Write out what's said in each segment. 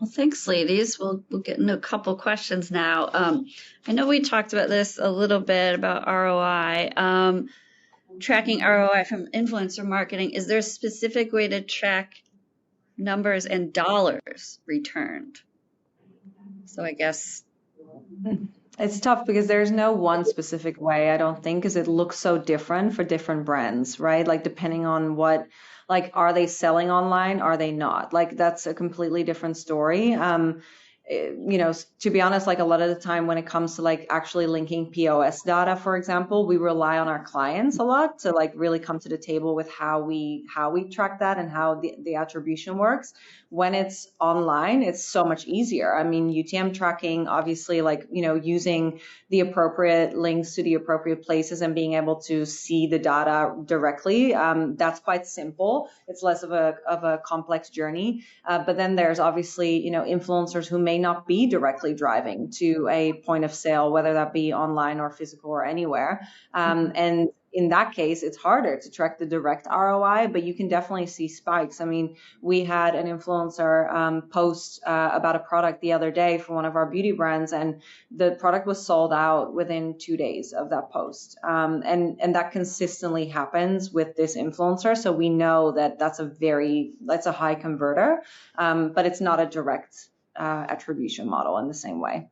Well, thanks, ladies. We'll get into a couple questions now. I know we talked about this a little bit about ROI. Tracking ROI from influencer marketing. Is there a specific way to track numbers and dollars returned? So I guess, It's tough because there's no one specific way, I don't think, because it looks so different for different brands, right? Like depending on what, like, are they selling online? Are they not? Like that's a completely different story. To be honest, like a lot of the time when it comes to like actually linking POS data, for example, we rely on our clients a lot to like really come to the table with how we track that and how the attribution works. When it's online, it's so much easier. I mean, UTM tracking, obviously, like, using the appropriate links to the appropriate places and being able to see the data directly, that's quite simple. It's less of a complex journey. But then there's obviously, influencers who may not be directly driving to a point of sale, whether that be online or physical or anywhere. And in that case, it's harder to track the direct ROI, but you can definitely see spikes. I mean, we had an influencer post about a product the other day for one of our beauty brands, and the product was sold out within 2 days of that post. And that consistently happens with this influencer. So we know that that's a high converter, but it's not a direct attribution model in the same way.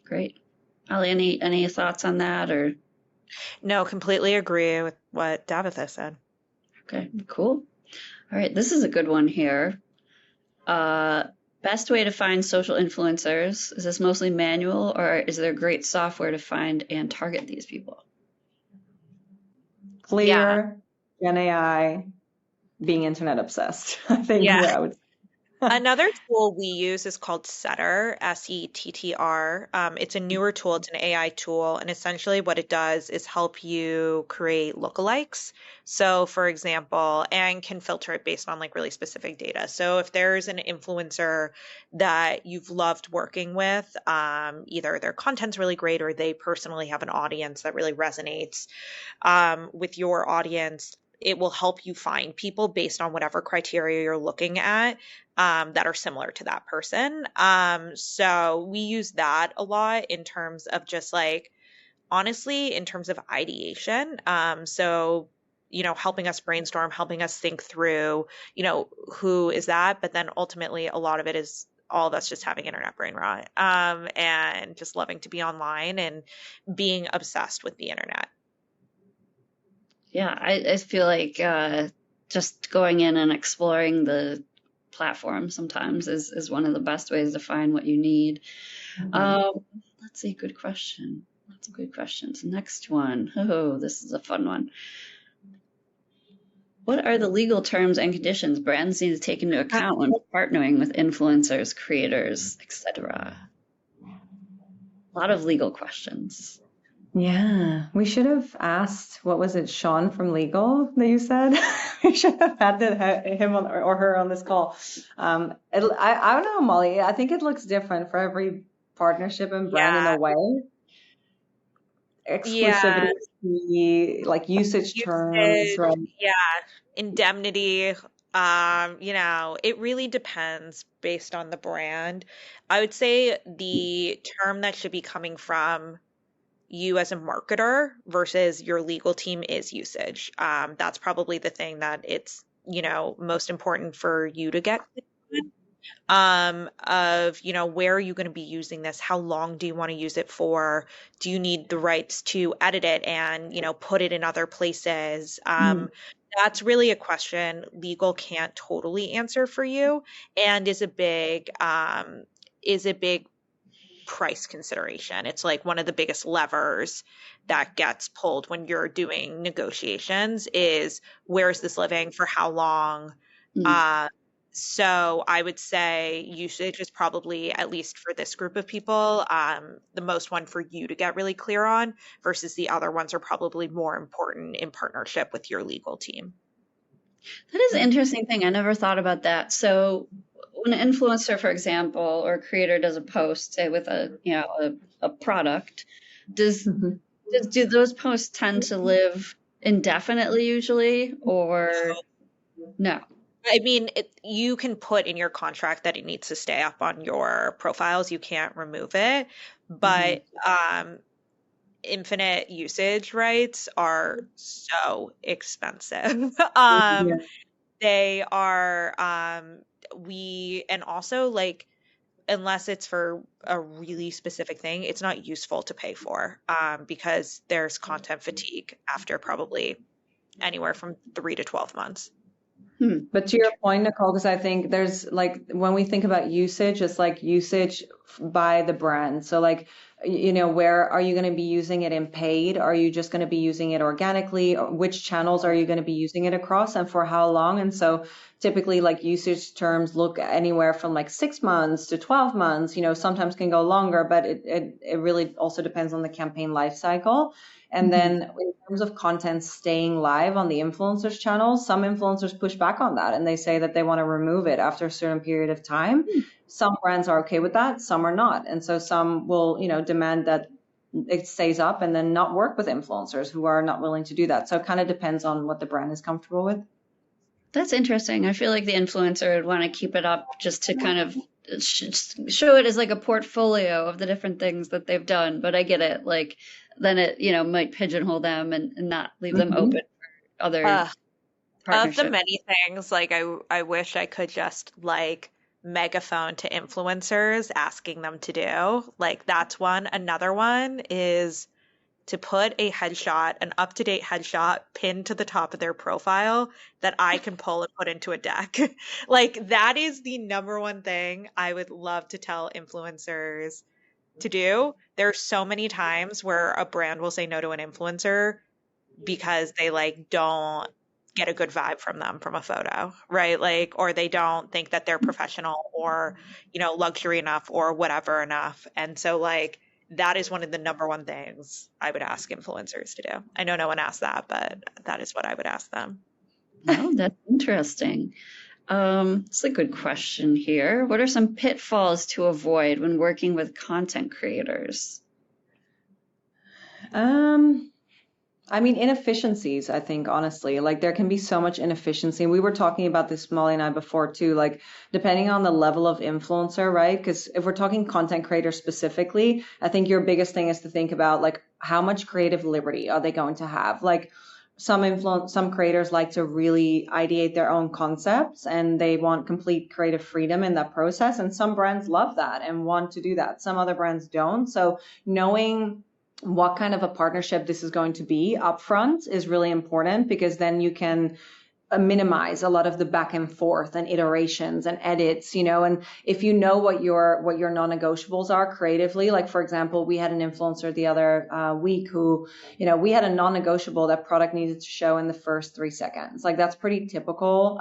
great. Ali, any thoughts on that or? No, completely agree with what Davatha said. Okay, cool. All right, this is a good one here. Best way to find social influencers. Is this mostly manual or is there great software to find and target these people? Clear, Gen AI, being internet obsessed. I think Yeah. what I would. Another tool we use is called Setter, Settr. It's a newer tool. It's an AI tool, and essentially what it does is help you create lookalikes. So, for example, and can filter it based on like really specific data. So, if there's an influencer that you've loved working with, either their content's really great or they personally have an audience that really resonates with your audience, it will help you find people based on whatever criteria you're looking at that are similar to that person. So we use that a lot in terms of just like, honestly, in terms of ideation. So, helping us brainstorm, helping us think through, who is that? But then ultimately, a lot of it is all of us just having internet brain rot and just loving to be online and being obsessed with the internet. Yeah, I feel like just going in and exploring the platform sometimes is one of the best ways to find what you need. Let's see, good question. Lots of good questions. Next one. Oh, this is a fun one. What are the legal terms and conditions brands need to take into account when partnering with influencers, creators, etc.? A lot of legal questions. Yeah, we should have asked, what was it, Sean from legal that you said? We should have had him or her on this call. I don't know, Molly. I think it looks different for every partnership and brand in a way. Exclusivity, like usage terms, right? Yeah, indemnity. It really depends based on the brand. I would say the term that should be coming from you as a marketer versus your legal team is usage. That's probably the thing that it's, most important for you to get of, where are you going to be using this? How long do you want to use it for? Do you need the rights to edit it and, put it in other places? That's really a question legal can't totally answer for you and is a big price consideration. It's like one of the biggest levers that gets pulled when you're doing negotiations is where is this living for how long? So I would say usage is probably, at least for this group of people, the most one for you to get really clear on versus the other ones are probably more important in partnership with your legal team. That is an interesting thing. I never thought about that. So when an influencer, for example, or a creator does a post, say with a product, do those posts tend to live indefinitely usually, or no? I mean, you can put in your contract that it needs to stay up on your profiles. You can't remove it, Mhm. but infinite usage rights are so expensive. Yeah. They are we and also like unless it's for a really specific thing, it's not useful to pay for because there's content fatigue after probably anywhere from 3 to 12 months. Hmm. But to your point, Nicole, because I think there's like when we think about usage, it's like usage by the brand. So like, where are you going to be using it in paid? Are you just going to be using it organically? Or which channels are you going to be using it across and for how long? And so typically like usage terms look anywhere from like 6 months to 12 months, sometimes can go longer, but it really also depends on the campaign life cycle. And Mhm. then in terms of content staying live on the influencers channels, some influencers push back on that and they say that they want to remove it after a certain period of time. Some brands are okay with that, some are not. And so some will, demand that it stays up and then not work with influencers who are not willing to do that. So it kind of depends on what the brand is comfortable with. That's interesting. I feel like the influencer would want to keep it up just to kind of show it as like a portfolio of the different things that they've done. But I get it. Like then it, might pigeonhole them and not leave them open Mhm. for other Uh, of the partnerships. many things, like I wish I could just like megaphone to influencers asking them to do. Like that's one. Another one is to put a headshot, an up-to-date headshot pinned to the top of their profile that I can pull and put into a deck. Like that is the number one thing I would love to tell influencers to do. There's so many times where a brand will say no to an influencer because they like don't get a good vibe from them from a photo, right? Like, or they don't think that they're professional or, luxury enough or whatever enough. And so, like, that is one of the number one things I would ask influencers to do. I know no one asked that, but that is what I would ask them. Oh, that's interesting. It's a good question here. What are some pitfalls to avoid when working with content creators? Um, I mean, inefficiencies, I think, honestly, like there can be so much inefficiency. We were talking about this, Molly and I, before too, like depending on the level of influencer, right? Because if we're talking content creators specifically, I think your biggest thing is to think about like how much creative liberty are they going to have? Like some creators like to really ideate their own concepts and they want complete creative freedom in that process. And some brands love that and want to do that. Some other brands don't. So knowing what kind of a partnership this is going to be upfront is really important because then you can minimize a lot of the back and forth and iterations and edits, and if you know what your non-negotiables are creatively, like for example, we had an influencer the other week who, we had a non-negotiable that product needed to show in the first 3 seconds. Like that's pretty typical.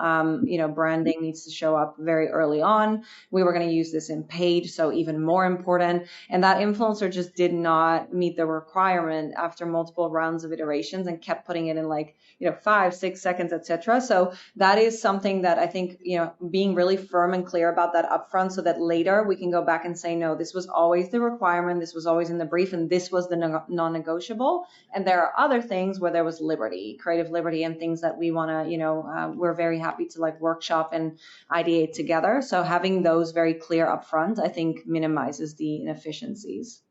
Branding needs to show up very early on. We were going to use this in paid, so even more important. And that influencer just did not meet the requirement after multiple rounds of iterations and kept putting it in like 5, 6 seconds, etc. So that is something that I think, being really firm and clear about that upfront so that later we can go back and say, no, this was always the requirement, this was always in the brief, and this was the non-negotiable. And there are other things where there was liberty, creative liberty, and things that we want to, we're very happy to like workshop and ideate together. So having those very clear upfront, I think minimizes the inefficiencies.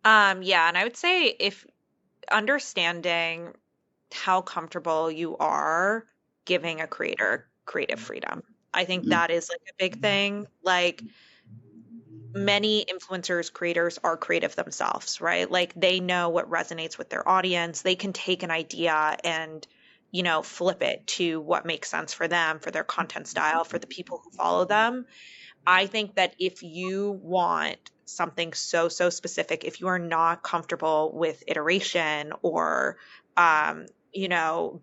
Yeah, and I would say if understanding how comfortable you are giving a creator creative freedom. I think that is like a big thing. Like many influencers, creators are creative themselves, right? Like they know what resonates with their audience. They can take an idea and, flip it to what makes sense for them, for their content style, for the people who follow them. I think that if you want something so, so specific, if you are not comfortable with iteration or,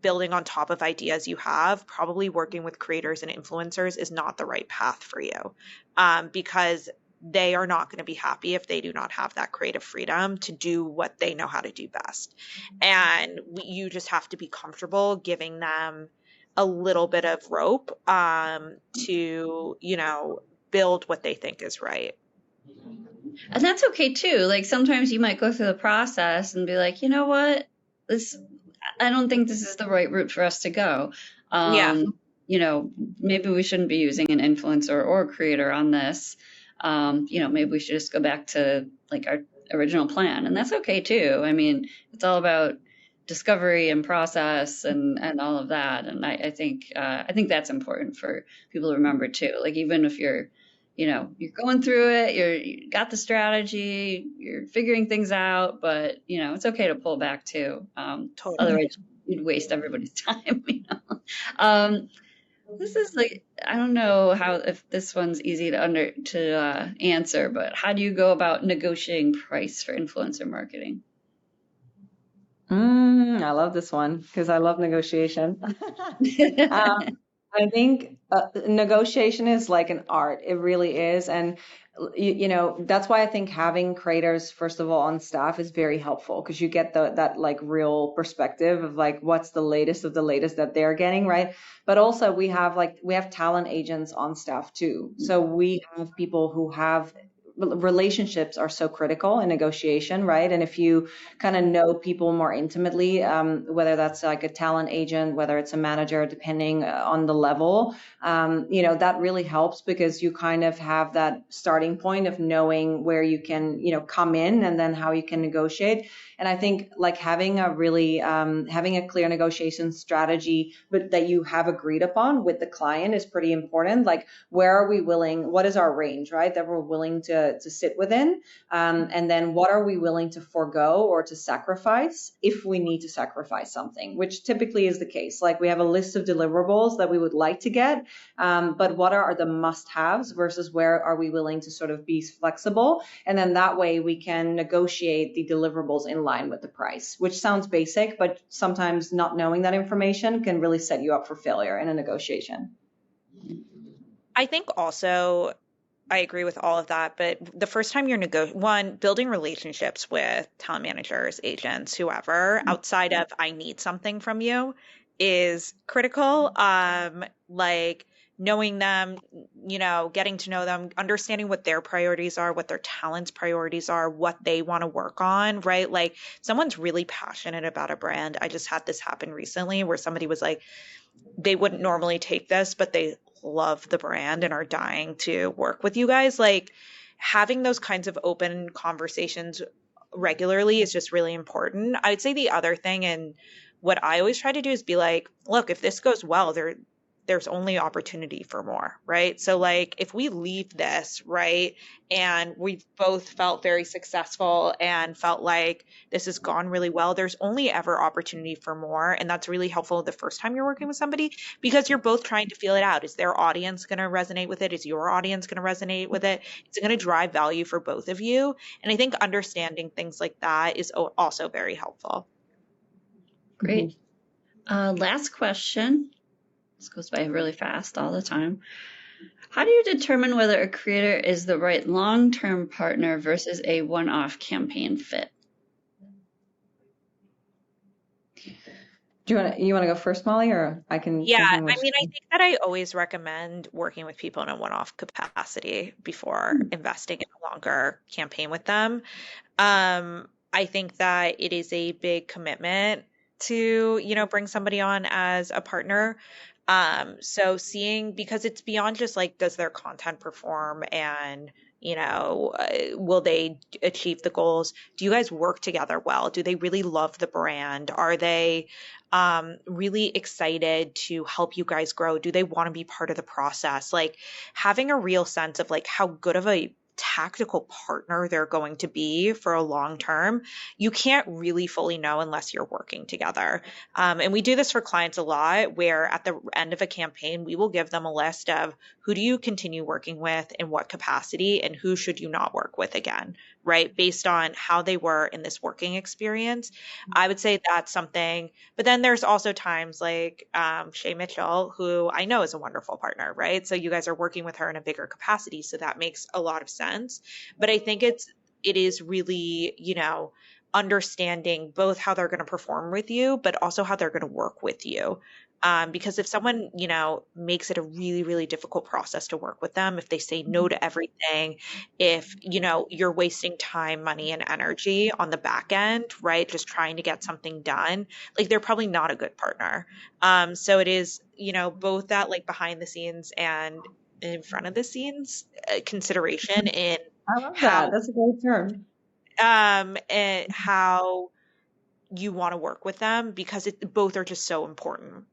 building on top of ideas you have, probably working with creators and influencers is not the right path for you, because they are not going to be happy if they do not have that creative freedom to do what they know how to do best. And you just have to be comfortable giving them a little bit of rope to, build what they think is right. And that's okay too. Like sometimes you might go through the process and be like, you know what? This, I don't think this is the right route for us to go. Yeah. Um, maybe we shouldn't be using an influencer or creator on this. Maybe we should just go back to like our original plan, and that's okay too. I mean, it's all about discovery and process and all of that. And I think that's important for people to remember too. Like even if you're going through it, you got the strategy, you're figuring things out, but it's okay to pull back too. Totally. Otherwise, you'd waste everybody's time. Um, this is like, I don't know if this one's easy to answer, but how do you go about negotiating price for influencer marketing? I love this one because I love negotiation. Um, I think negotiation is like an art. It really is. And, that's why I think having creators, first of all, on staff is very helpful because you get that like real perspective of like what's the latest of the latest that they're getting, right? But also we have talent agents on staff too. So we have people who have relationships are so critical in negotiation, right? And if you kind of know people more intimately, whether that's like a talent agent, whether it's a manager, depending on the level, that really helps because you kind of have that starting point of knowing where you can, come in and then how you can negotiate. And I think like having a clear negotiation strategy, but that you have agreed upon with the client is pretty important. Like, where are we willing? What is our range, right? That we're willing to sit within, and then what are we willing to forego or to sacrifice if we need to sacrifice something, which typically is the case. Like we have a list of deliverables that we would like to get, but what are the must-haves versus where are we willing to sort of be flexible? And then that way we can negotiate the deliverables in line with the price, which sounds basic, but sometimes not knowing that information can really set you up for failure in a negotiation. I think also I agree with all of that, but the first time building relationships with talent managers, agents, whoever, outside of I need something from you is critical. Like knowing them, getting to know them, understanding what their priorities are, what their talents' priorities are, what they want to work on, right? Like someone's really passionate about a brand. I just had this happen recently where somebody was like, they wouldn't normally take this, but they love the brand and are dying to work with you guys. Like having those kinds of open conversations regularly is just really important. I would say the other thing, and what I always try to do is be like, look, if this goes well, there's only opportunity for more, right? So like if we leave this, right, and we've both felt very successful and felt like this has gone really well, there's only ever opportunity for more. And that's really helpful the first time you're working with somebody because you're both trying to feel it out. Is their audience going to resonate with it? Is your audience going to resonate with it? Is it going to drive value for both of you? And I think understanding things like that is also very helpful. Great. Last question. This goes by really fast all the time. How do you determine whether a creator is the right long-term partner versus a one-off campaign fit? You want to go first, Molly, or I can Yeah, jump I in mean, with. I think that I always recommend working with people in a one-off capacity before investing in a longer campaign with them. I think that it is a big commitment to, bring somebody on as a partner. So seeing, because it's beyond just like, does their content perform and, will they achieve the goals? Do you guys work together well? Do they really love the brand? Are they really excited to help you guys grow? Do they want to be part of the process? Like having a real sense of like how good of a tactical partner they're going to be for a long term, you can't really fully know unless you're working together. And we do this for clients a lot, where at the end of a campaign, we will give them a list of who do you continue working with in what capacity and who should you not work with again, right? Based on how they were in this working experience. I would say that's something. But then there's also times like Shay Mitchell, who I know is a wonderful partner, right? So you guys are working with her in a bigger capacity. So that makes a lot of sense. But I think it is really, understanding both how they're going to perform with you, but also how they're going to work with you. Because if someone, makes it a really, really difficult process to work with them, if they say no to everything, if, you're wasting time, money, and energy on the back end, right? Just trying to get something done, like they're probably not a good partner. So it is, both that like behind the scenes and in front of the scenes consideration in I love that. how That's a great term. and how you want to work with them because both are just so important.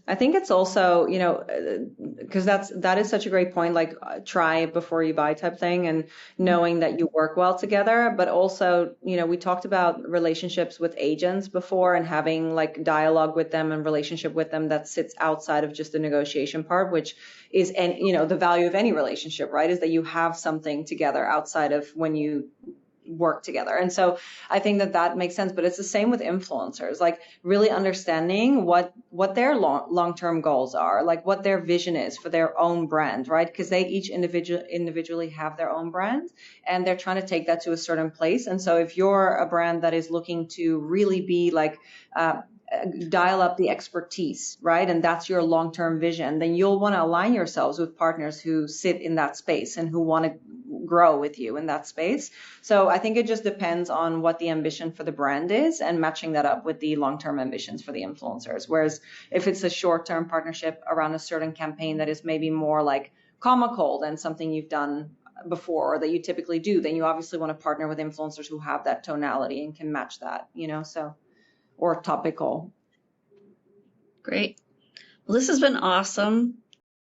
I think it's also, because that is such a great point, like try before you buy type thing, and knowing that you work well together. But also, we talked about relationships with agents before and having like dialogue with them and relationship with them that sits outside of just the negotiation part, which is, and the value of any relationship, right, is that you have something together outside of when you work together. And so I think that makes sense, but it's the same with influencers, like really understanding what their long-term goals are, like what their vision is for their own brand, right? Because they each individually have their own brand and they're trying to take that to a certain place. And so if you're a brand that is looking to really be like dial up the expertise, right? And that's your long-term vision, then you'll want to align yourselves with partners who sit in that space and who want to grow with you in that space. So I think it just depends on what the ambition for the brand is and matching that up with the long-term ambitions for the influencers. Whereas if it's a short-term partnership around a certain campaign that is maybe more like comical than something you've done before or that you typically do, then you obviously want to partner with influencers who have that tonality and can match that, so, or topical. Great. Well, this has been awesome.